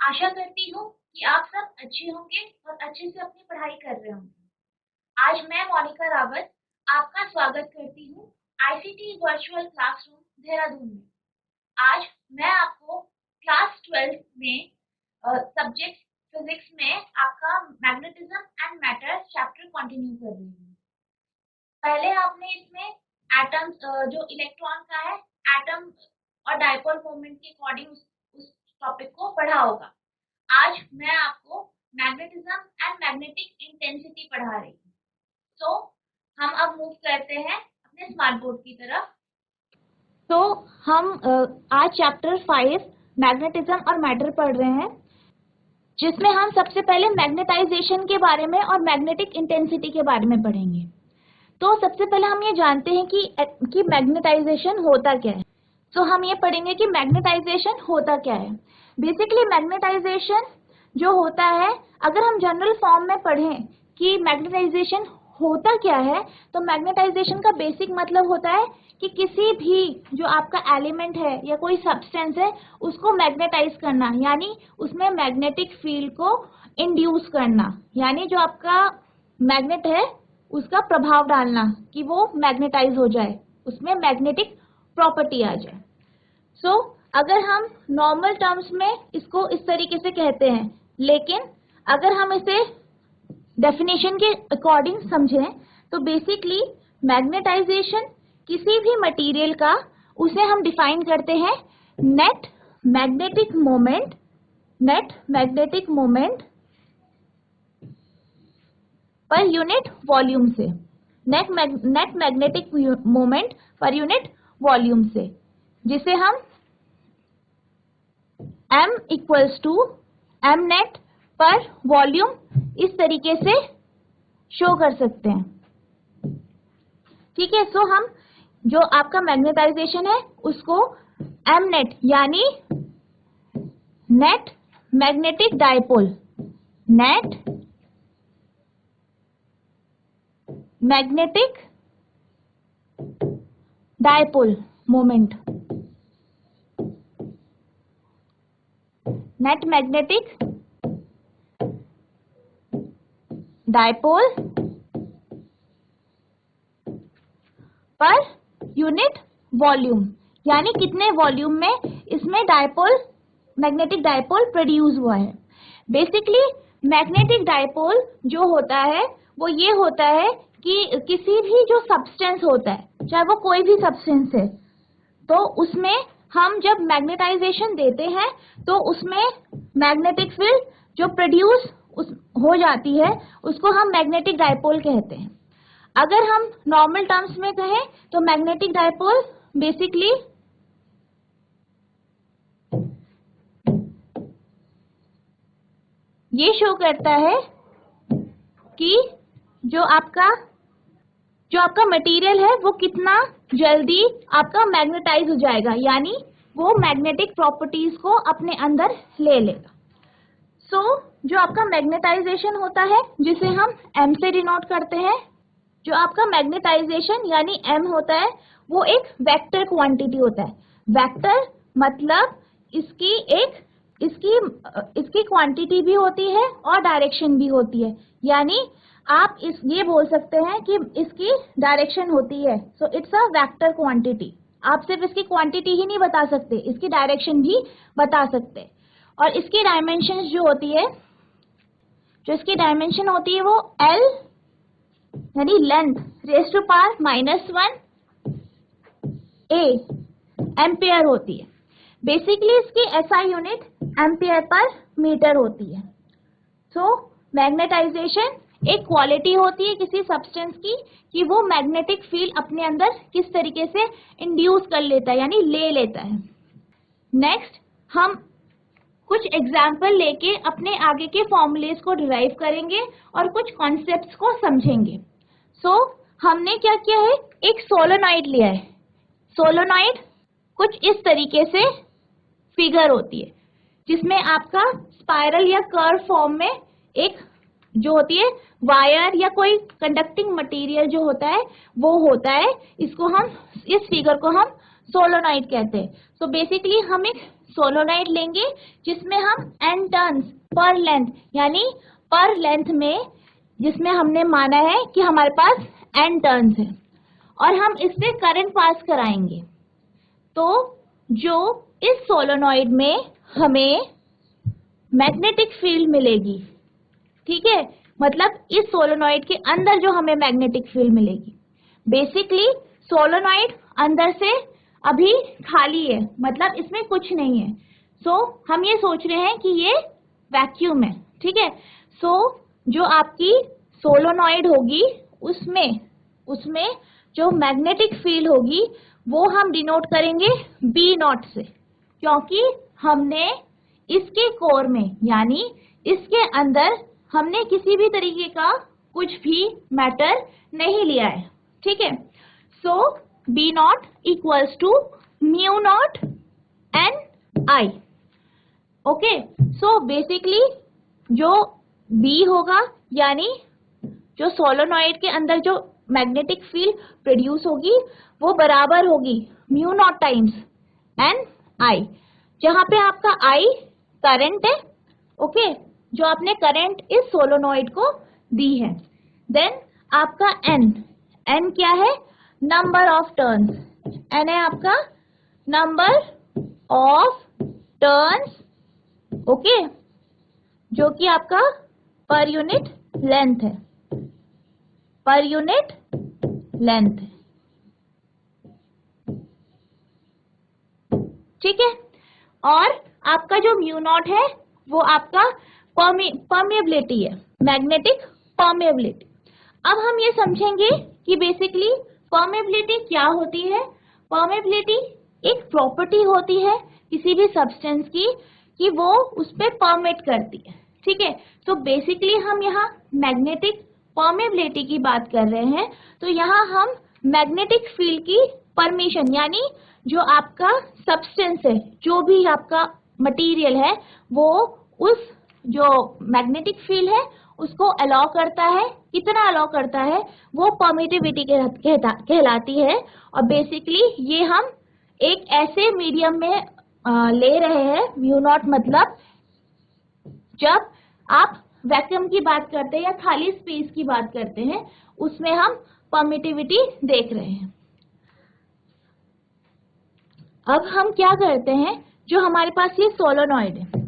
आशा करती हूँ कि आप सब अच्छे होंगे और अच्छे से अपनी पढ़ाई कर रहे होंगे। आज मैं मोनिका रावत आपका स्वागत करती हूँ आईसीटी वर्चुअल क्लासरूम देहरादून में। आज मैं आपको क्लास 12 में सब्जेक्ट फिजिक्स में आपका magnetism and matter chapter continue कर रही हूँ। पहले आपने इसमें एटम जो इलेक्ट्रॉन का है, एटम और डायपोल मोमेंट के अकॉर्डिंग उस टॉपिक को पढ़ा होगा। आज मैं आपको मैग्नेटिज्म एंड मैग्नेटिक इंटेंसिटी पढ़ा रही हूँ। तो हम अब मूव करते हैं अपने स्मार्ट बोर्ड की तरफ। तो हम आज चैप्टर 5 मैग्नेटिज्म और मैटर पढ़ रहे हैं, जिसमें हम सबसे पहले मैग्नेटाइजेशन के बारे में और मैग्नेटिक इंटेंसिटी के बारे में पढ़ेंगे। तो सबसे पहले हम ये जानते हैं कि मैग्नेटाइजेशन होता क्या है। तो हम ये पढ़ेंगे कि मैग्नेटाइजेशन होता क्या है। बेसिकली मैग्नेटाइजेशन जो होता है, अगर हम जनरल फॉर्म में पढ़ें कि मैग्नेटाइजेशन होता क्या है, तो मैग्नेटाइजेशन का बेसिक मतलब होता है कि किसी भी जो आपका एलिमेंट है या कोई सब्सटेंस है उसको मैग्नेटाइज करना, यानी उसमें मैग्नेटिक फील्ड को इंड्यूस करना, यानी जो आपका मैग्नेट है उसका प्रभाव डालना कि वो मैग्नेटाइज हो जाए, उसमें मैग्नेटिक प्रॉपर्टी आ जाए। सो अगर हम नॉर्मल टर्म्स में इसको इस तरीके से कहते हैं, लेकिन अगर हम इसे डेफिनेशन के अकॉर्डिंग समझें तो बेसिकली मैग्नेटाइजेशन किसी भी मटेरियल का, उसे हम डिफाइन करते हैं net magnetic moment per unit volume से, net magnetic moment per unit volume से, जिसे हम m equals to m net per volume इस तरीके से शो कर सकते हैं। ठीक है, सो हम जो आपका मैग्नेटाइजेशन है उसको m नेट यानी net magnetic dipole, net magnetic dipole moment, net magnetic dipole पर यूनिट वॉल्यूम, यानी कितने वॉल्यूम में इसमें डायपोल, मैग्नेटिक डायपोल प्रोड्यूस हुआ है। बेसिकली मैग्नेटिक डायपोल जो होता है वो ये होता है कि किसी भी जो सब्सटेंस होता है, चाहे वो कोई भी सब्सटेंस है, तो उसमें हम जब मैग्नेटाइजेशन देते हैं तो उसमें मैग्नेटिक फील्ड जो प्रोड्यूस हो जाती है उसको हम मैग्नेटिक डायपोल कहते हैं। अगर हम नॉर्मल टर्म्स में कहें तो मैग्नेटिक डायपोल बेसिकली ये शो करता है कि जो आपका मटेरियल है वो कितना जल्दी आपका मैग्नेटाइज हो जाएगा, यानी वो मैग्नेटिक प्रॉपर्टीज को अपने अंदर ले लेगा। सो जो आपका मैग्नेटाइजेशन होता है जिसे हम m से डिनोट करते हैं, जो आपका मैग्नेटाइजेशन यानी m होता है वो एक वेक्टर क्वांटिटी होता है। वेक्टर मतलब इसकी क्वांटिटी भी होती है और डायरेक्शन भी होती है, यानी आप ये बोल सकते हैं कि इसकी डायरेक्शन होती है। So it's a vector quantity. आप सिर्फ इसकी क्वांटिटी ही नहीं बता सकते, इसकी डायरेक्शन भी बता सकते। और इसकी डायमेंशन जो होती है, इसकी डायमेंशन होती है वो L यानी length raise to power -1 A ampere होती है। बेसिकली इसकी SI यूनिट एम्पियर पर मीटर होती है। सो मैग्नेटाइजेशन एक क्वालिटी होती है किसी सब्सटेंस की कि वो मैग्नेटिक फील्ड अपने अंदर किस तरीके से इंड्यूस कर लेता है, यानी ले लेता है। नेक्स्ट हम कुछ एग्जाम्पल लेके अपने आगे के फॉर्मूलेज को डिराइव करेंगे और कुछ कॉन्सेप्ट्स को समझेंगे। सो हमने क्या किया है, एक सोलेनॉइड लिया है। सोलेनॉइड कुछ इस तरीके से फिगर होती है जिसमें आपका स्पाइरल या कर्व फॉर्म में एक जो होती है वायर या कोई कंडक्टिंग मटेरियल जो होता है वो होता है। इस फिगर को हम सोलेनॉइड कहते हैं। सो बेसिकली हम एक सोलोनॉइड लेंगे जिसमें हम n टर्न्स पर लेंथ, यानी पर लेंथ में जिसमें हमने माना है कि हमारे पास n टर्न्स है, और हम इससे करंट पास कराएंगे। तो जो इस सोलोनॉइड में हमें मैग्नेटिक फील्ड मिलेगी, ठीक है, मतलब इस सोलोनॉइड के अंदर जो हमें मैग्नेटिक फील्ड मिलेगी, बेसिकली सोलोनॉइड अंदर से अभी खाली है, मतलब इसमें कुछ नहीं है। हम ये सोच रहे हैं कि ये वैक्यूम है, ठीक है। जो आपकी सोलोनॉइड होगी उसमें जो मैग्नेटिक फील्ड होगी वो हम डिनोट करेंगे बी नॉट से, क्योंकि हमने इसके कोर में यानी इसके अंदर हमने किसी भी तरीके का कुछ भी मैटर नहीं लिया है, ठीक है। B naught equals to mu naught N I. Okay, basically जो बी होगा यानी जो सोलोनॉइड के अंदर जो मैग्नेटिक फील्ड प्रोड्यूस होगी वो बराबर होगी म्यू नॉट टाइम्स एन आई, जहां पे आपका आई करंट है, ओके, जो आपने करंट इस सोलोनॉइड को दी है। देन आपका एन क्या है? नंबर ऑफ टर्न्स, एन है आपका नंबर ऑफ टर्न्स, ओके, जो कि आपका पर यूनिट लेंथ है, पर यूनिट लेंथ है, ठीक है। और आपका जो म्यू नॉट है वो आपका परमेबिलिटी है, मैग्नेटिक परमेबिलिटी। अब हम ये समझेंगे कि बेसिकली परमेबिलिटी क्या होती है। परमेबिलिटी एक प्रॉपर्टी होती है किसी भी सब्सटेंस की कि वो उस पर परमिट करती है, ठीक है। तो बेसिकली हम यहाँ मैग्नेटिक परमेबिलिटी की बात कर रहे हैं, तो यहाँ हम मैग्नेटिक फील्ड की परमिशन यानी जो आपका सब्सटेंस है, जो भी आपका मटेरियल है, वो उस जो मैग्नेटिक फील्ड है उसको अलाउ करता है। कितना अलाउ करता है? वो परमिटिविटी कहलाती है। और बेसिकली ये हम एक ऐसे मीडियम में ले रहे हैं, म्यू नॉट मतलब जब आप वैक्यूम की बात करते हैं या खाली स्पेस की बात करते हैं उसमें हम परमिटिविटी देख रहे हैं। अब हम क्या करते हैं, जो हमारे पास ये सोलोनॉइड है,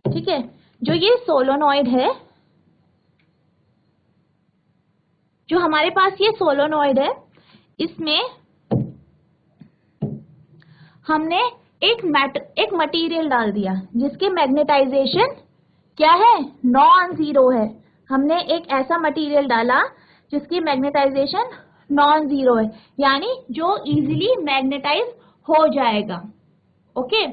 ठीक है, जो ये सोलोनॉइड है, जो हमारे पास ये सोलोनॉइड है, इसमें हमने एक मटेरियल डाल दिया जिसके मैग्नेटाइजेशन क्या है? नॉन जीरो है। हमने एक ऐसा मटेरियल डाला जिसकी मैग्नेटाइजेशन नॉन जीरो है, यानी जो इजीली मैग्नेटाइज हो जाएगा, ओके।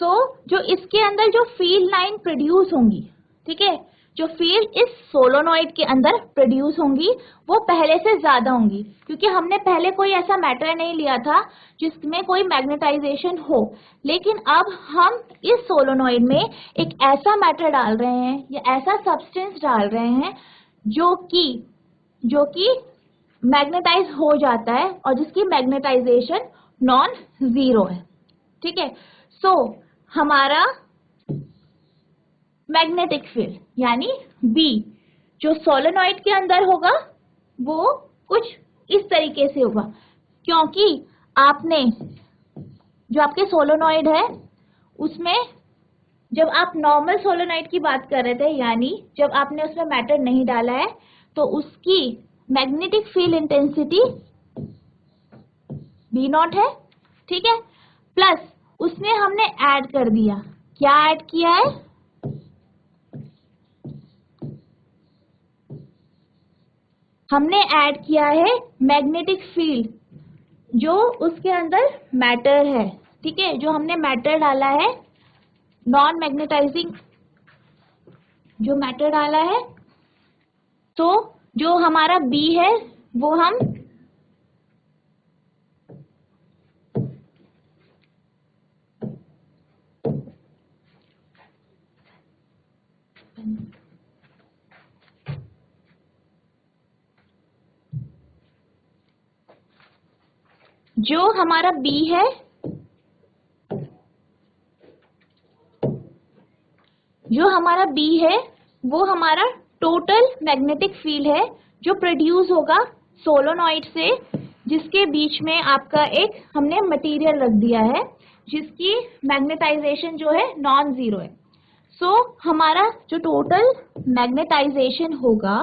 जो इसके अंदर जो फील्ड लाइन प्रोड्यूस होंगी, ठीक है, जो फील्ड इस सोलोनॉइड के अंदर प्रोड्यूस होंगी वो पहले से ज्यादा होंगी, क्योंकि हमने पहले कोई ऐसा मैटर नहीं लिया था जिसमें कोई मैग्नेटाइजेशन हो। लेकिन अब हम इस सोलोनॉइड में एक ऐसा मैटर डाल रहे हैं या ऐसा सब्सटेंस डाल रहे हैं जो कि मैग्नेटाइज हो जाता है और जिसकी मैग्नेटाइजेशन नॉन जीरो है, ठीक है। हमारा मैग्नेटिक फील्ड यानी बी जो सोलेनॉइड के अंदर होगा वो कुछ इस तरीके से होगा, क्योंकि आपने जो आपके सोलेनॉइड है उसमें जब आप नॉर्मल सोलेनॉइड की बात कर रहे थे, यानी जब आपने उसमें मैटर नहीं डाला है, तो उसकी magnetic field intensity B naught है, ठीक है। प्लस उसमें हमने ऐड कर दिया, क्या ऐड किया है? हमने ऐड किया है मैग्नेटिक फील्ड जो उसके अंदर मैटर है, ठीक है, जो हमने मैटर डाला है, नॉन मैग्नेटाइजिंग जो मैटर डाला है। तो जो हमारा बी है वो हम जो हमारा बी है जो हमारा B है वो हमारा टोटल मैग्नेटिक फील्ड है जो प्रोड्यूस होगा सोलोनॉइड से, जिसके बीच में आपका एक हमने मटेरियल रख दिया है जिसकी मैग्नेटाइजेशन जो है नॉन जीरो है। सो हमारा जो टोटल मैग्नेटाइजेशन होगा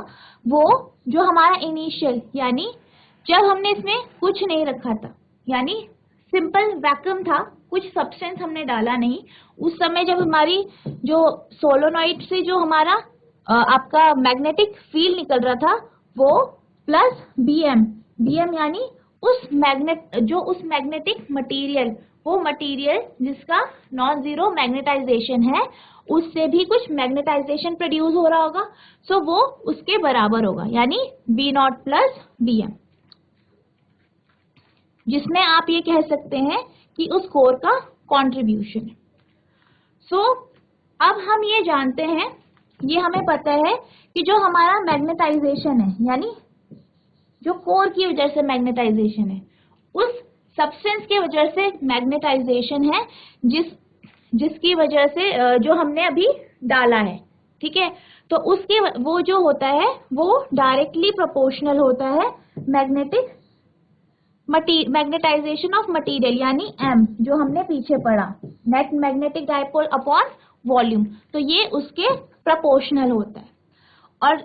वो जो हमारा इनिशियल, यानी जब हमने इसमें कुछ नहीं रखा था, यानी सिंपल वैक्यूम था, कुछ सब्सटेंस हमने डाला नहीं, उस समय जब हमारी जो सोलोनॉइड से जो हमारा आपका मैग्नेटिक फील्ड निकल रहा था वो प्लस बीएम यानी उस मैग्नेटिक मटेरियल, वो मटेरियल जिसका नॉन जीरो मैग्नेटाइजेशन है, उससे भी कुछ मैग्नेटाइजेशन प्रोड्यूस हो रहा होगा, सो वो उसके बराबर होगा, यानी बी नॉट प्लस बीएम, जिसमें आप ये कह सकते हैं कि उस कोर का कंट्रीब्यूशन है। सो अब हम ये जानते हैं, ये हमें पता है कि जो हमारा मैग्नेटाइजेशन है, यानी जो कोर की वजह से मैग्नेटाइजेशन है, उस सब्सटेंस के वजह से मैग्नेटाइजेशन है जिसकी वजह से जो हमने अभी डाला है, ठीक है। तो उसके वो जो होता है वो डायरेक्टली प्रोपोर्शनल होता है मैग्नेटाइजेशन ऑफ मटेरियल, यानी M जो हमने पीछे पढ़ा, net magnetic dipole upon volume, तो ये उसके प्रोपोर्शनल होता है। और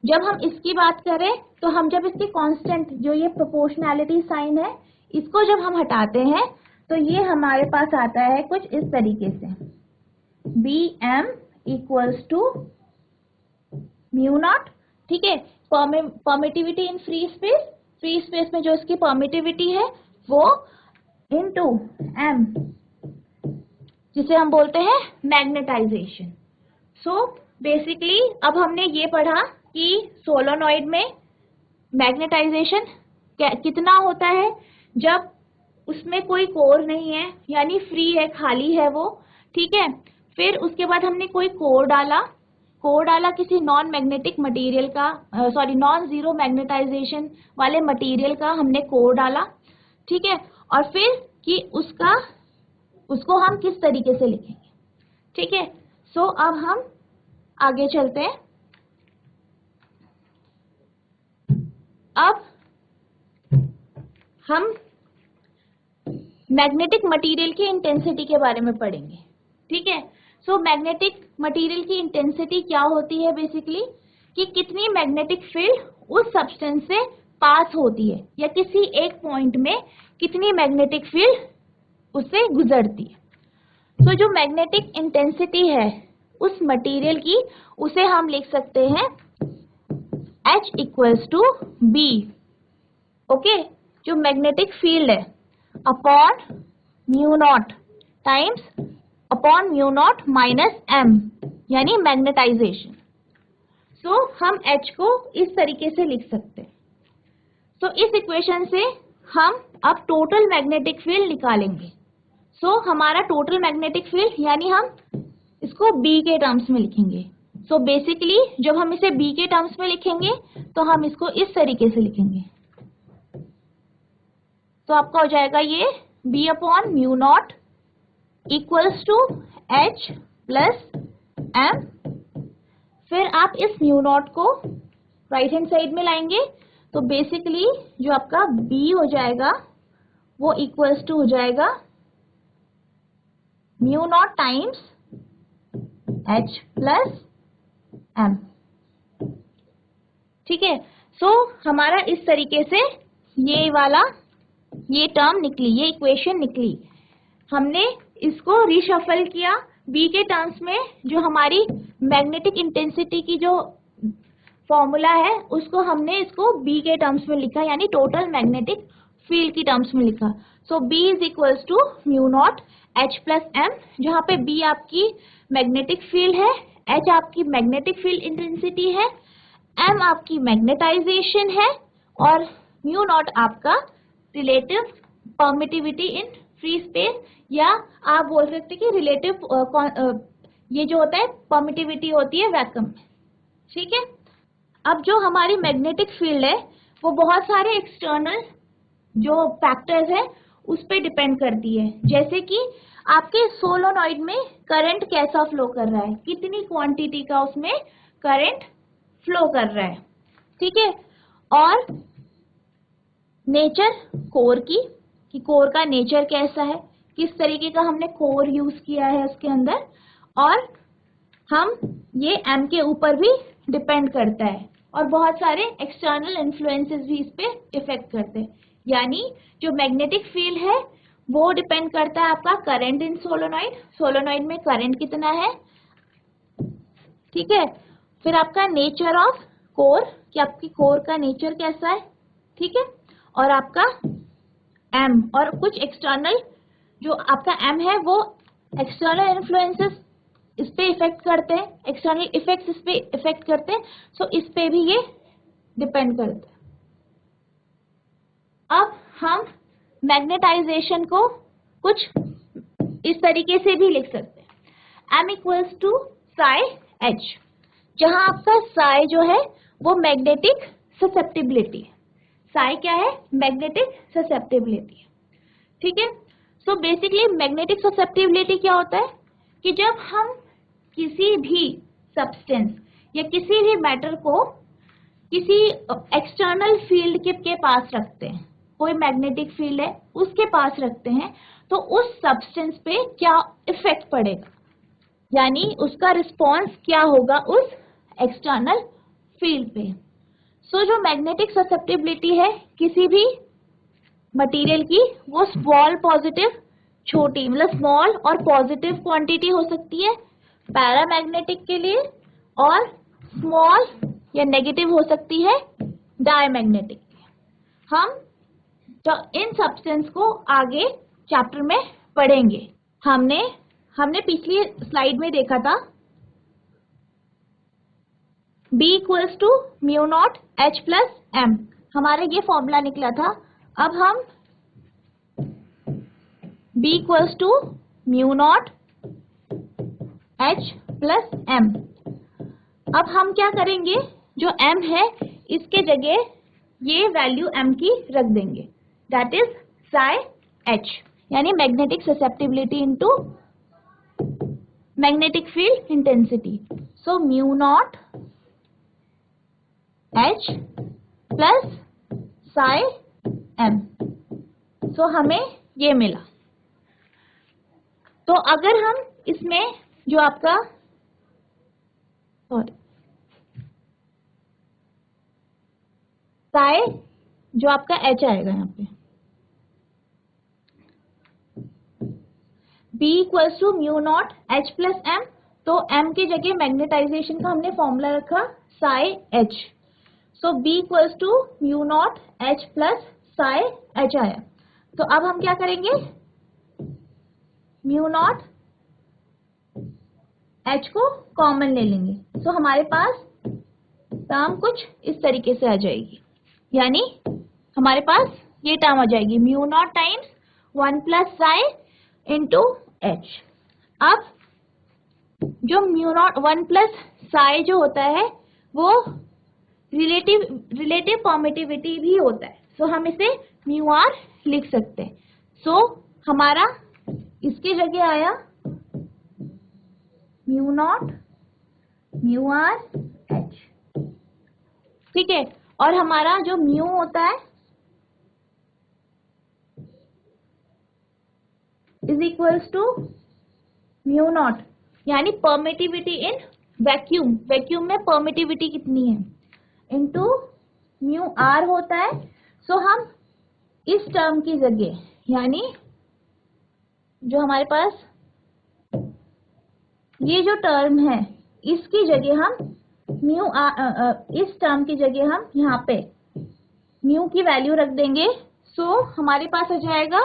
जब हम इसकी बात करें तो हम जब इसके कांस्टेंट, जो ये प्रोपोर्शनैलिटी साइन है, इसको जब हम हटाते हैं तो ये हमारे पास आता है कुछ इस तरीके से, Bm equals to mu naught, ठीक है, परमिटिविटी इन फ्री स्पेस में जो इसकी परमिटिविटी है वो इनटू M, जिसे हम बोलते हैं मैग्नेटाइजेशन। सो बेसिकली अब हमने ये पढ़ा कि सोलोनॉइड में मैग्नेटाइजेशन कितना होता है जब उसमें कोई कोर नहीं है, यानी फ्री है, खाली है वो, ठीक है। फिर उसके बाद हमने कोई कोर डाला किसी नॉन मैग्नेटिक मटेरियल का, नॉन जीरो मैग्नेटाइजेशन वाले मटेरियल का हमने कोर डाला, ठीक है। और फिर कि उसको हम किस तरीके से लिखेंगे, ठीक है। सो अब हम आगे चलते हैं। अब हम मैग्नेटिक मटेरियल की इंटेंसिटी के बारे में पढ़ेंगे, ठीक है। सो मैग्नेटिक मटेरियल की इंटेंसिटी क्या होती है, बेसिकली कि कितनी मैग्नेटिक फील्ड उस सब्सटेंस से पास होती है, या किसी एक पॉइंट में कितनी मैग्नेटिक फील्ड उससे गुजरती है। सो जो मैग्नेटिक इंटेंसिटी है उस मटेरियल की, उसे हम लिख सकते हैं H equals to B, okay, जो मैग्नेटिक फील्ड है upon mu naught times upon mu naught minus M, यानी मैग्नेटाइजेशन। सो हम H को इस तरीके से लिख सकते हैं। सो इस इक्वेशन से हम अब टोटल मैग्नेटिक फील्ड निकालेंगे। सो हमारा टोटल मैग्नेटिक फील्ड, यानी हम इसको B के टर्म्स में लिखेंगे। सो बेसिकली जब हम इसे B के टर्म्स में लिखेंगे तो हम इसको इस तरीके से लिखेंगे, तो आपका हो जाएगा ये B upon mu naught equals to H plus M। फिर आप इस म्यू नॉट को राइट हैंड साइड में लाएंगे तो बेसिकली जो आपका B हो जाएगा वो इक्वल्स टू हो जाएगा mu naught times H plus M, ठीक है। सो हमारा इस तरीके से ये टर्म निकली, ये इक्वेशन निकली। हमने इसको रिशफल किया B के टर्म्स में, जो हमारी मैग्नेटिक इंटेंसिटी की जो फॉर्मूला है उसको हमने इसको B के टर्म्स में लिखा, यानी टोटल मैग्नेटिक फील्ड की टर्म्स में लिखा। So B is equals to mu naught H plus M, जहाँ पे B आपकी मैग्नेटिक फील्ड है, H आपकी मैग्नेटिक फील्ड इंटेंसिटी है, M आपकी मैग्नेटाइजेशन है, और म्यू नॉट आपका relative permittivity in free space, या आप बोल सकते कि रिलेटिव ये जो होता है परमिटिविटी होती है वैक्यूम में, ठीक है। अब जो हमारी मैग्नेटिक फील्ड है वो बहुत सारे एक्सटर्नल जो फैक्टर्स है उस पर डिपेंड करती है, जैसे कि आपके सोलोनॉइड में करंट कैसा फ्लो कर रहा है, कितनी क्वांटिटी का उसमें करंट फ्लो कर रहा है, ठीक है। और नेचर कोर की, कि कोर का नेचर कैसा है, किस तरीके का हमने कोर यूज किया है उसके अंदर, और हम ये एम के ऊपर भी डिपेंड करता है, और बहुत सारे एक्सटर्नल इन्फ्लुएंसेस भी इस पे इफेक्ट करते हैं। यानी जो मैग्नेटिक फील्ड है वो डिपेंड करता है आपका करंट इन सोलोनॉइड, सोलोनॉइड में करंट कितना है, ठीक है। फिर आपका नेचर ऑफ कोर, कि आपकी कोर का नेचर कैसा है, ठीक है। और आपका एम, और कुछ एक्सटर्नल जो आपका एम है वो एक्सटर्नल इन्फ्लुएंसेस इस पे इफेक्ट करते हैं, एक्सटर्नल इफेक्ट्स इस पे इफेक्ट करते हैं, सो इस पे भी ये डिपेंड करते हैं। अब हम मैग्नेटाइजेशन को कुछ इस तरीके से भी लिख सकते हैं, m equals to psi h, जहां आपका साई जो है वो मैग्नेटिक ससेप्टिबिलिटी है। साई क्या है, मैग्नेटिक ससेप्टिबिलिटी है, ठीक है। सो बेसिकली मैग्नेटिक ससेप्टिबिलिटी क्या होता है कि जब हम किसी भी सब्सटेंस या किसी भी मैटर को किसी एक्सटर्नल फील्ड के पास रखते हैं, कोई मैग्नेटिक फील्ड है उसके पास रखते हैं, तो उस सब्सटेंस पे क्या इफेक्ट पड़ेगा, यानी उसका रिस्पॉन्स क्या होगा उस एक्सटर्नल फील्ड पे। सो जो मैग्नेटिक ससेप्टिबिलिटी है किसी भी मटेरियल की, वो स्मॉल पॉजिटिव, छोटी मतलब स्मॉल और पॉजिटिव क्वांटिटी हो सकती है पैरामैग्नेटिक के लिए, और स्मॉल या नेगेटिव हो सकती है डायमैग्नेटिक। हम तो इन सब्सटेंस को आगे चैप्टर में पढ़ेंगे। हमने पिछली स्लाइड में देखा था B equals to mu naught H plus M, हमारा ये फॉर्मूला निकला था। अब हम B equals to mu naught H plus M, अब हम क्या करेंगे, जो M है इसके जगह ये वैल्यू M की रख देंगे, दैट इज साई H, यानी magnetic susceptibility into magnetic field intensity. So mu naught H plus Sai M, सो हमें ये मिला। तो अगर हम इसमें जो आपका साई जो आपका H आएगा यहाँ पे B equals to mu naught H plus M, तो M की जगह मैग्नेटाइजेशन का हमने फॉर्मूला रखा psi H, so B equals to mu naught H plus psi H आया। तो अब हम क्या करेंगे, म्यू नॉट H को कॉमन ले लेंगे, सो हमारे पास टर्म कुछ इस तरीके से आ जाएगी, यानी हमारे पास ये टर्म आ जाएगी mu naught times 1 plus psi into H। अब जो म्यू नॉट 1 प्लस साई जो होता है वो रिलेटिव परमिटिविटी भी होता है, सो हम इसे म्यू आर लिख सकते हैं। सो हमारा इसकी जगह आया mu naught mu r H, ठीक है। और हमारा जो म्यू होता है is equals to mu naught, यानी परमिटिविटी इन वैक्यूम, वैक्यूम में परमिटिविटी कितनी है, इनटू म्यू आर होता है। सो हम इस टर्म की जगह, यानी जो हमारे पास ये जो टर्म है इसकी जगह हम म्यू इस टर्म की जगह हम यहाँ पे म्यू की वैल्यू रख देंगे। सो हमारे पास आ जाएगा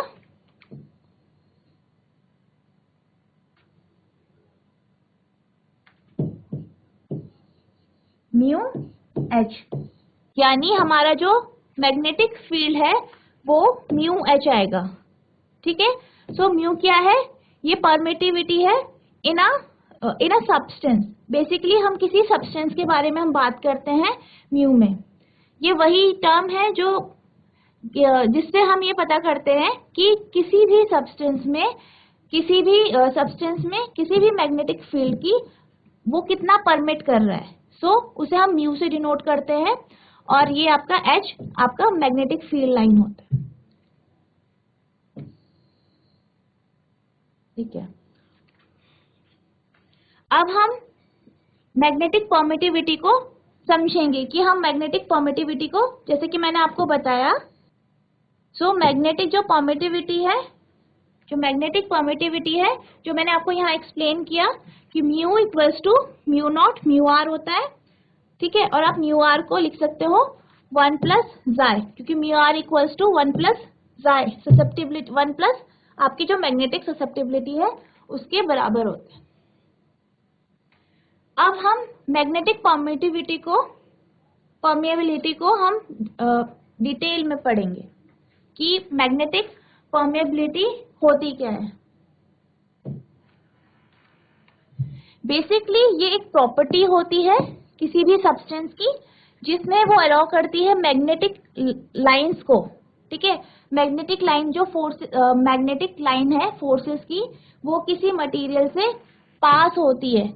म्यू H, यानी हमारा जो मैग्नेटिक फील्ड है वो म्यू H आएगा, ठीक है। सो म्यू क्या है, ये परमिटिविटी है इन अ सब्सटेंस। बेसिकली हम किसी सब्सटेंस के बारे में हम बात करते हैं म्यू में, ये वही टर्म है जो जिससे हम ये पता करते हैं कि किसी भी सब्सटेंस में किसी भी सब्सटेंस में किसी भी मैग्नेटिक फील्ड की वो कितना परमिट कर रहा है, सो उसे हम म्यू से डिनोट करते हैं, और ये आपका H आपका मैग्नेटिक फील्ड लाइन होता है। ठीक है, अब हम मैग्नेटिक परमिटिविटी को समझेंगे कि हम मैग्नेटिक परमिटिविटी को, जैसे कि मैंने आपको बताया, मैग्नेटिक जो परमिटिविटी है, जो मैंने आपको यहाँ एक्सप्लेन किया कि mu equals to mu naught mu r होता है। ठीक है, और आप म्यू आर को लिख सकते हो 1 प्लस जाई, क्योंकि mu r equals to 1 plus chi, susceptibility 1 plus आपकी जो मैग्नेटिक ससेप्टिबिलिटी है उसके बराबर होते हैं। अब हम मैग्नेटिक परमिएबिलिटी को हम डिटेल में पढ़ेंगे कि मैग्नेटिक परमिएबिलिटी होती क्या है। बेसिकली ये एक प्रॉपर्टी होती है किसी भी सब्सटेंस की, जिसमें वो अलाउ करती है मैग्नेटिक लाइंस को। ठीक है, मैग्नेटिक लाइन जो मैग्नेटिक लाइन है फोर्सेस की, वो किसी मटेरियल से पास होती है,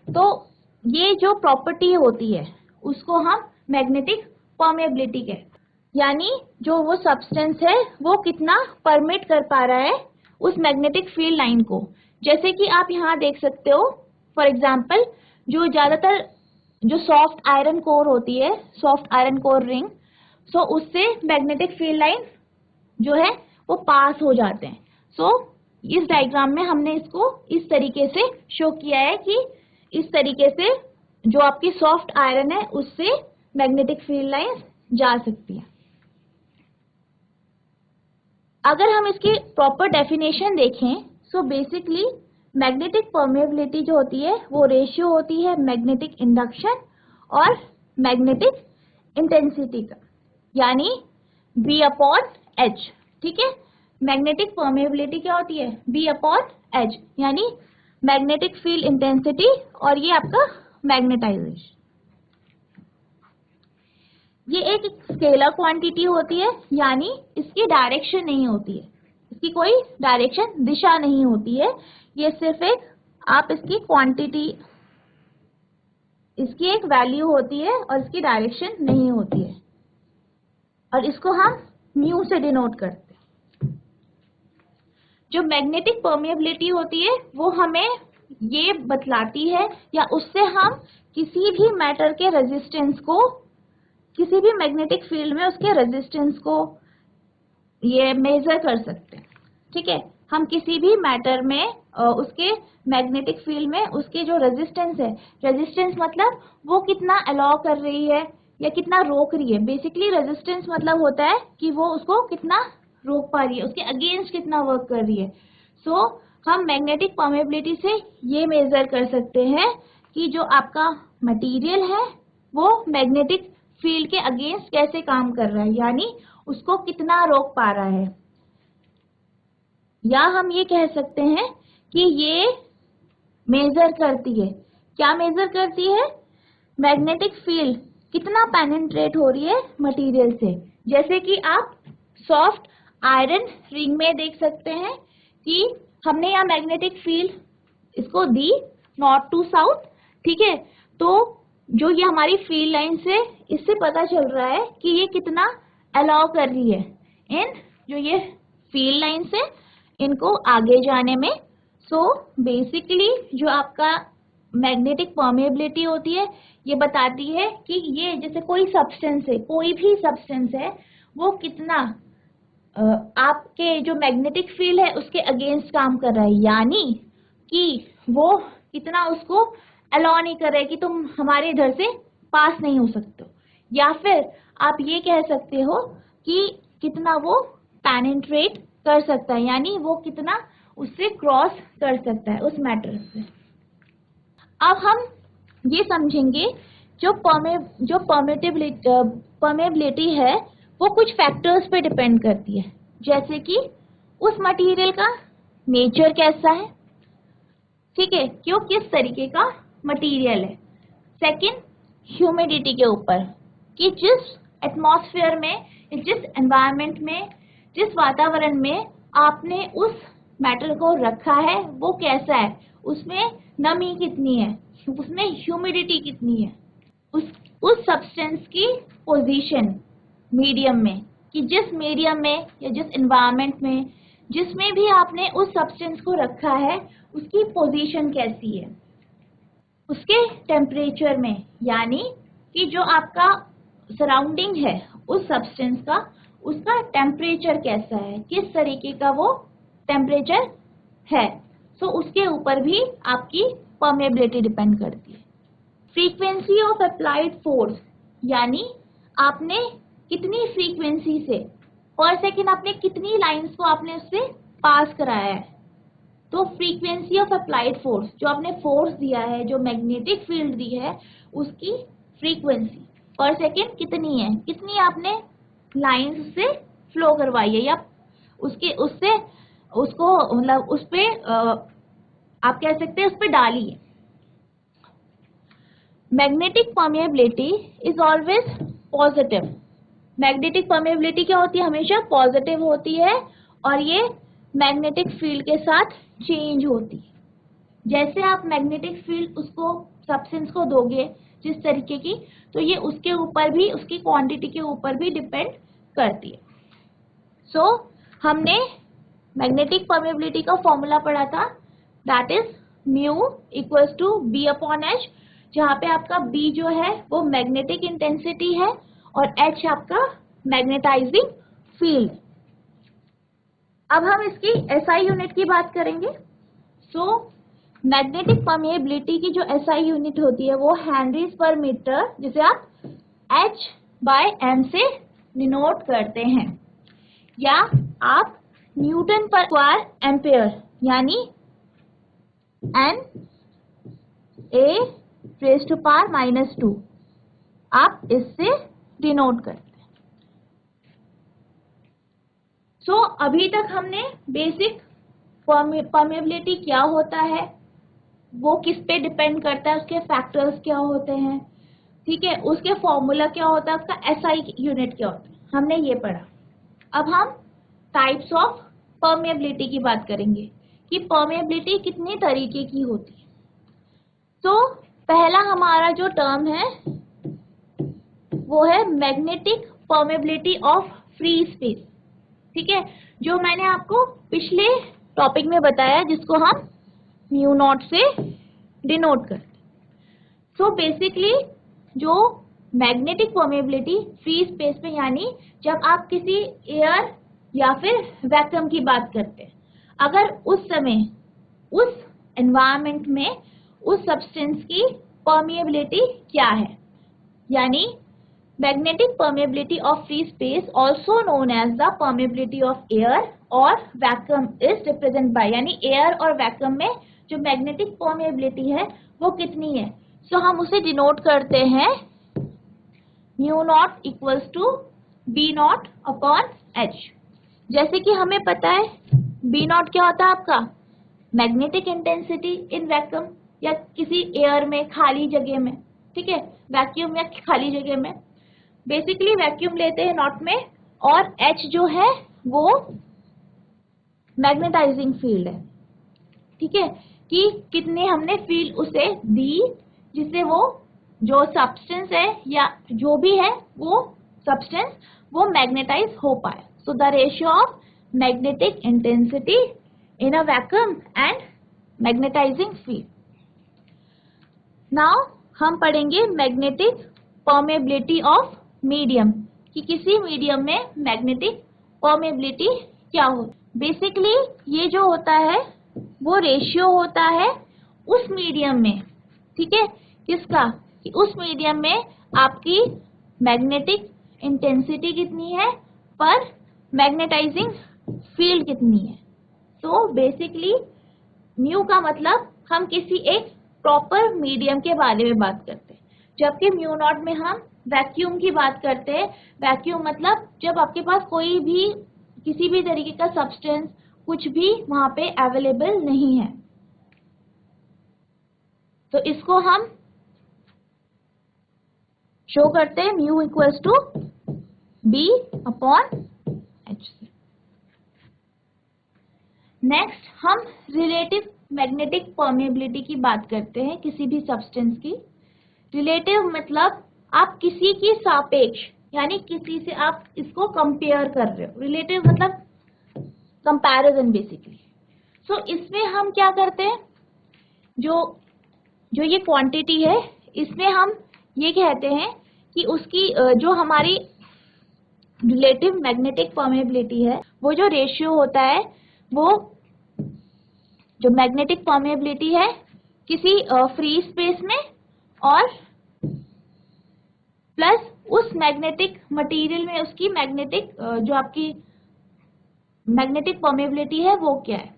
तो ये जो प्रॉपर्टी होती है उसको हम मैग्नेटिक परमिएबिलिटी कहते हैं। यानी जो वो सब्सटेंस है वो कितना परमिट कर पा रहा है उस मैग्नेटिक फील्ड लाइन को। जैसे कि आप यहाँ देख सकते हो, फॉर एग्जाम्पल जो ज्यादातर जो सॉफ्ट आयरन कोर होती है, सॉफ्ट आयरन कोर रिंग, सो उससे मैग्नेटिक फील्ड लाइन जो है वो पास हो जाते हैं। सो इस डायग्राम में हमने इसको इस तरीके से शो किया है कि इस तरीके से जो आपकी सॉफ्ट आयरन है उससे मैग्नेटिक फील्ड लाइन जा सकती है। अगर हम इसकी प्रॉपर डेफिनेशन देखें, सो बेसिकली मैग्नेटिक परमिएबिलिटी जो होती है वो रेशियो होती है मैग्नेटिक इंडक्शन और मैग्नेटिक इंटेंसिटी का, यानी B अपॉन H। ठीक है, मैग्नेटिक परमिएबिलिटी क्या होती है? B अपॉन H, यानी मैग्नेटिक फील्ड इंटेंसिटी और ये आपका मैग्नेटाइजेशन। ये एक स्केलर क्वांटिटी होती है, यानी इसकी डायरेक्शन नहीं होती है, इसकी कोई डायरेक्शन दिशा नहीं होती है, ये सिर्फ एक आप इसकी क्वांटिटी, इसकी एक वैल्यू होती है और इसकी डायरेक्शन नहीं होती है, और इसको हम म्यू से डिनोट करते हैं। जो मैग्नेटिक परमिएबिलिटी होती है वो हमें ये बतलाती है, या उससे हम किसी भी मैटर के रेजिस्टेंस को, किसी भी मैग्नेटिक फील्ड में उसके रेजिस्टेंस को ये मेजर कर सकते हैं। ठीक है, हम किसी भी मैटर में उसके मैग्नेटिक फील्ड में उसके जो रेजिस्टेंस है, रेजिस्टेंस मतलब वो कितना अलाउ कर रही है या कितना रोक रही है। बेसिकली रेजिस्टेंस मतलब होता है कि वो उसको कितना रोक पा रही है, उसके अगेंस्ट कितना वर्क कर रही है। सो हम मैग्नेटिक परमिएबिलिटी से ये मेजर कर सकते हैं कि जो आपका मटेरियल है वो मैग्नेटिक फील्ड के अगेंस्ट कैसे काम कर रहा है, यानी उसको कितना रोक पा रहा है। या हम ये कह सकते हैं कि ये मेजर करती है, क्या मेजर करती है? मैग्नेटिक फील्ड कितना पेनिट्रेट हो रही है मटेरियल से। जैसे कि आप सॉफ्ट आयरन रिंग में देख सकते हैं कि हमने यहाँ मैग्नेटिक फील्ड इसको दी नॉर्थ टू साउथ। ठीक है, तो जो ये हमारी फील्ड लाइन से, इससे पता चल रहा है कि ये कितना अलाउ कर रही है इन जो ये फील्ड लाइन से इनको आगे जाने में। सो बेसिकली जो आपका मैग्नेटिक परमिएबिलिटी होती है ये बताती है कि ये जैसे कोई सब्सटेंस है, कोई भी सब्सटेंस है, वो कितना आपके जो मैग्नेटिक फील्ड है उसके अगेंस्ट काम कर रहा है, यानी कि वो कितना उसको अलाउ नहीं कर रहा है कि तुम हमारे इधर से पास नहीं हो सकते हो। या फिर आप ये कह सकते हो कि कितना वो पेनिट्रेट कर सकता है, यानी वो कितना उससे क्रॉस कर सकता है उस मैटर से। अब हम ये समझेंगे जो परमिएबिलिटी है वो कुछ फैक्टर्स पे डिपेंड करती है, जैसे कि उस मटेरियल का नेचर कैसा है, ठीक है, कि वो किस तरीके का मटेरियल है। सेकंड, ह्यूमिडिटी के ऊपर, कि जिस एटमॉस्फेयर में, जिस एनवायरनमेंट में, जिस वातावरण में आपने उस मैटर को रखा है वो कैसा है, उसमें नमी कितनी है, उसमें ह्यूमिडिटी कितनी है, उस सब्सटेंस की पोजीशन मीडियम में, कि जिस मीडियम में या जिस एनवायरनमेंट में जिसमें भी आपने उस सब्सटेंस को रखा है उसकी पोजीशन कैसी है, उसके टेम्परेचर में, यानी कि जो आपका सराउंडिंग है उस सब्सटेंस का, उसका टेम्परेचर कैसा है, किस तरीके का वो टेम्परेचर है, तो उसके ऊपर भी आपकी परमेबिलिटी डिपेंड करती है। फ्रीक्वेंसी ऑफ अप्लाइड फोर्स, यानी आपने कितनी फ्रीक्वेंसी से पर सेकेंड आपने कितनी लाइंस को आपने उससे पास कराया है, तो फ्रीक्वेंसी ऑफ अप्लाइड फोर्स, जो आपने फोर्स दिया है, जो मैग्नेटिक फील्ड दी है, उसकी फ्रीक्वेंसी पर सेकेंड कितनी है, कितनी आपने लाइंस से फ्लो करवाई है, या उसके उससे उसको मतलब उस पे आप कह सकते हैं उस पे डाली है। Magnetic permeability is always positive. Magnetic permeability क्या होती है, हमेशा पॉजिटिव होती है, और ये मैग्नेटिक फील्ड के साथ चेंज होती है। जैसे आप मैग्नेटिक फील्ड उसको सब्सटेंस को दोगे जिस तरीके की, तो ये उसके ऊपर भी, उसकी क्वांटिटी के ऊपर भी डिपेंड करती है। सो हमने मैग्नेटिक परमेबिलिटी का फॉर्मूला पढ़ा था, that is mu equals to B upon H, जहाँ पे आपका बी जो है वो मैग्नेटिक इंटेंसिटी है और एच आपका मैग्नेटाइजिंग फील्ड। अब हम इसकी एसआई यूनिट की बात करेंगे। सो मैग्नेटिक परमेबिलिटी की जो एसआई यूनिट होती है वो हेनरीज पर मीटर, जिसे आप एच बाय एम से डिनोट करते हैं, या आप न्यूटन पर स्क्वायर एम्पेयर यानी N A raise to power -2 आप इससे डिनोट करते हैं। सो अभी तक हमने बेसिक परमेबिलिटी क्या होता है, वो किस पे डिपेंड करता है, उसके फैक्टर्स क्या होते हैं, ठीक है, उसके फॉर्मूला क्या होता है, उसका एसआई यूनिट क्या होता है, हमने ये पढ़ा। अब हम टाइप्स ऑफ परमेबिलिटी की बात करेंगे कि परमेबिलिटी कितने तरीके की होती है। तो पहला हमारा जो टर्म है वो है magnetic permeability of free space, ठीक है, जो मैंने आपको पिछले टॉपिक में बताया, जिसको हम म्यू नॉट से डिनोट करते। सो बेसिकली जो मैग्नेटिक परमेबिलिटी फ्री स्पेस में, यानी जब आप किसी एयर या फिर वैक्यूम की बात करते हैं, अगर उस समय उस एनवायरनमेंट में उस सब्सटेंस की परमेबिलिटी क्या है, यानी magnetic permeability of free space also known as the permeability of air or vacuum is represented by, यानी air और vacuum में जो magnetic permeability है वो कितनी है, so हम उसे डिनोट करते हैं mu naught equals to B naught upon H. जैसे कि हमें पता है बी नॉट क्या होता है आपका मैग्नेटिक इंटेंसिटी इन वैक्यूम या किसी एयर में, खाली जगह में, ठीक है, वैक्यूम या खाली जगह में बेसिकली वैक्यूम लेते हैं नॉट में, और एच जो है वो मैग्नेटाइजिंग फील्ड है, ठीक है, कि कितने हमने फील्ड उसे दी जिससे वो जो सब्सटेंस है या जो भी है वो सब्सटेंस वो मैग्नेटाइज हो पाए। So the ratio of magnetic intensity in a vacuum and magnetising field. Now हम पढ़ेंगे मैग्नेटिक परमेबिलिटी ऑफ मीडियम, कि किसी मीडियम में मैग्नेटिक परमेबिलिटी क्या हो। बेसिकली ये जो होता है वो रेशियो होता है उस मीडियम में, ठीक है, किसका, कि उस मीडियम में आपकी मैग्नेटिक इंटेंसिटी कितनी है पर मैग्नेटाइजिंग फील्ड कितनी है। तो बेसिकली म्यू का मतलब हम किसी एक प्रॉपर मीडियम के बारे में बात करते हैं, जबकि म्यू नॉट में हम वैक्यूम की बात करते हैं। वैक्यूम मतलब जब आपके पास कोई भी किसी भी तरीके का सब्सटेंस कुछ भी वहां पे अवेलेबल नहीं है, तो इसको हम शो करते हैं mu equals to B upon H से। नेक्स्ट हम रिलेटिव मैग्नेटिक परमेबिलिटी की बात करते हैं किसी भी सब्सटेंस की। रिलेटिव मतलब आप किसी की सापेक्ष, यानी किसी से आप इसको कंपेयर कर रहे हो। रिलेटिव मतलब कंपैरिजन बेसिकली। सो इसमें हम क्या करते हैं, जो ये क्वांटिटी है इसमें हम ये कहते हैं कि उसकी जो हमारी रिलेटिव मैग्नेटिक परमेबिलिटी है, वो जो रेशियो होता है, वो जो मैग्नेटिक परमेबिलिटी है किसी फ्री स्पेस में और प्लस उस मैग्नेटिक मटेरियल में उसकी मैग्नेटिक जो आपकी मैग्नेटिक परमेबिलिटी है वो क्या है।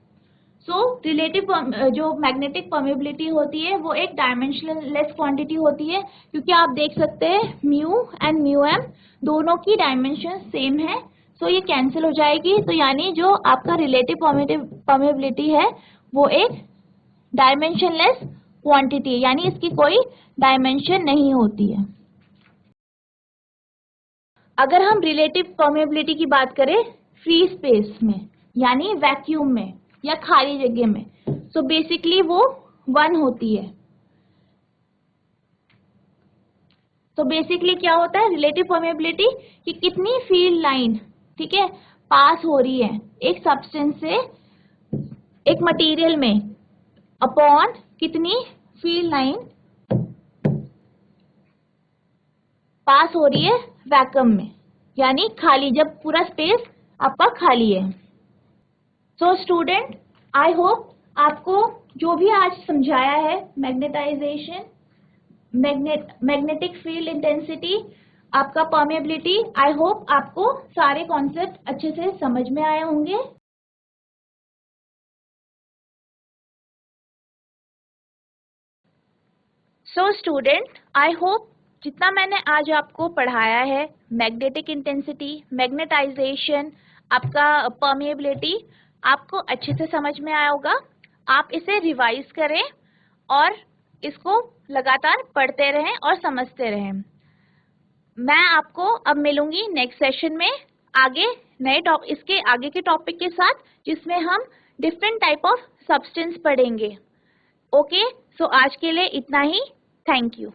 सो रिलेटिव जो मैग्नेटिक परमेबिलिटी होती है वो एक डायमेंशनलेस क्वांटिटी होती है, क्योंकि आप देख सकते हैं म्यू एंड म्यू एम दोनों की डायमेंशन सेम है। सो ये कैंसिल हो जाएगी, तो यानी जो आपका रिलेटिव परमेबिलिटी है वो एक डायमेंशनलेस क्वांटिटी है, यानी इसकी कोई डायमेंशन नहीं होती है। अगर हम रिलेटिव परमेबिलिटी की बात करें फ्री स्पेस में, यानी वैक्यूम में या खाली जगह में, सो बेसिकली वो 1 होती है। तो बेसिकली क्या होता है रिलेटिव परमेबिलिटी, कि कितनी फील्ड लाइन, ठीक है, पास हो रही है एक सब्सटेंस से एक मटेरियल में अपॉन कितनी फील्ड लाइन पास हो रही है वैक्यूम में, यानी खाली, जब पूरा स्पेस आपका खाली है। सो स्टूडेंट, आई होप आपको जो भी आज समझाया है मैग्नेटाइजेशन, मैग्नेटिक फील्ड इंटेंसिटी, आपका परमेबिलिटी, आई होप आपको सारे कॉन्सेप्ट अच्छे से समझ में आए होंगे। सो स्टूडेंट, आई होप जितना मैंने आज आपको पढ़ाया है मैग्नेटिक इंटेंसिटी, मैग्नेटाइजेशन, आपका परमेबिलिटी, आपको अच्छे से समझ में आया होगा। आप इसे रिवाइज करें और इसको लगातार पढ़ते रहें और समझते रहें। मैं आपको अब मिलूंगी नेक्स्ट सेशन में आगे इसके आगे के टॉपिक के साथ, जिसमें हम डिफरेंट टाइप ऑफ सब्सटेंस पढ़ेंगे। ओके, सो आज के लिए इतना ही। Thank you.